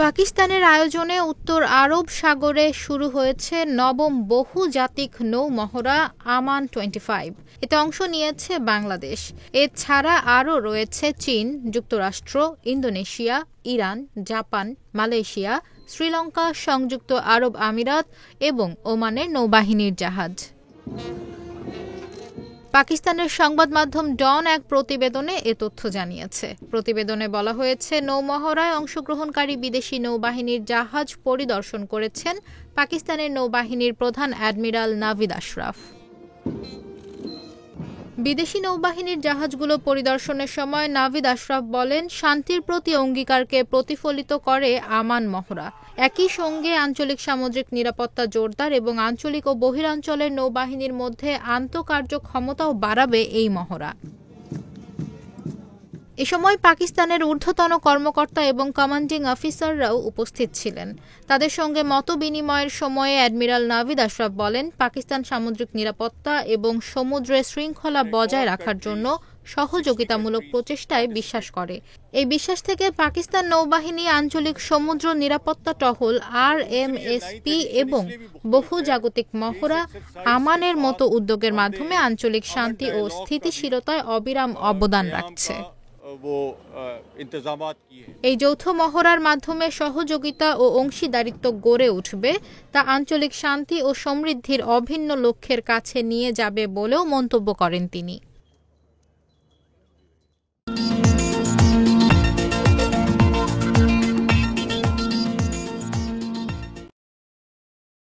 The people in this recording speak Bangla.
পাকিস্তানের আয়োজনে উত্তর আরব সাগরে শুরু হয়েছে নবম বহুজাতিক নৌ মহড়া আমান 25। এতে অংশ নিয়েছে বাংলাদেশ। এছাড়া আরও রয়েছে চীন, যুক্তরাষ্ট্র, Indonesia, Iran, Japan, Malaysia, Sri Lanka, সংযুক্ত আরব আমিরাত এবং ওমানের নৌবাহিনীর জাহাজ। পাকিস্তানের সংবাদ মাধ্যম ডন এক প্রতিবেদনে এ তথ্য জানিয়েছে। প্রতিবেদনে বলা হয়েছে, নৌমহড়ায় অংশগ্রহণকারী বিদেশি নৌবাহিনীর জাহাজ পরিদর্শন করেছেন পাকিস্তানের নৌবাহিনীর প্রধান অ্যাডমিরাল নাভিদ আশরাফ। বিদেশি নৌবাহিনীর জাহাজগুলো পরিদর্শনের সময় নাভিদ আশরাফ বলেন, শান্তির প্রতি অঙ্গীকারকে প্রতিফলিত করে আমান মহড়া। একই সঙ্গে আঞ্চলিক সামুদ্রিক নিরাপত্তা জোরদার এবং আঞ্চলিক ও বহিরাঞ্চলের নৌবাহিনীর মধ্যে আন্তঃকার্যক্ষমতাও বাড়াবে এই মহড়া। এ সময় পাকিস্তানের ঊর্ধ্বতন কর্মকর্তা এবং কমান্ডিং অফিসাররাও উপস্থিত ছিলেন। তাদের সঙ্গে মতবিনিময়ের সময়ে অ্যাডমিরাল নাভিদ আশরাফ বলেন, পাকিস্তান সামুদ্রিক নিরাপত্তা এবং সমুদ্রে শৃঙ্খলা বজায় রাখার জন্য সহযোগিতামূলক প্রচেষ্টায় বিশ্বাস করে। এই বিশ্বাস থেকে পাকিস্তান নৌবাহিনী আঞ্চলিক সমুদ্র নিরাপত্তা টহল RMSP এবং বহুজাগতিক মহড়া আমানের মতো উদ্যোগের মাধ্যমে আঞ্চলিক শান্তি ও স্থিতিশীলতায় অবিরাম অবদান রাখছে। এই যৌথ মহড়ার মাধ্যমে সহযোগিতা ও অংশীদারিত্ব গড়ে উঠবে, তা আঞ্চলিক শান্তি ও সমৃদ্ধির অভিন্ন লক্ষ্যের কাছে নিয়ে যাবে বলেও মন্তব্য করেন তিনি।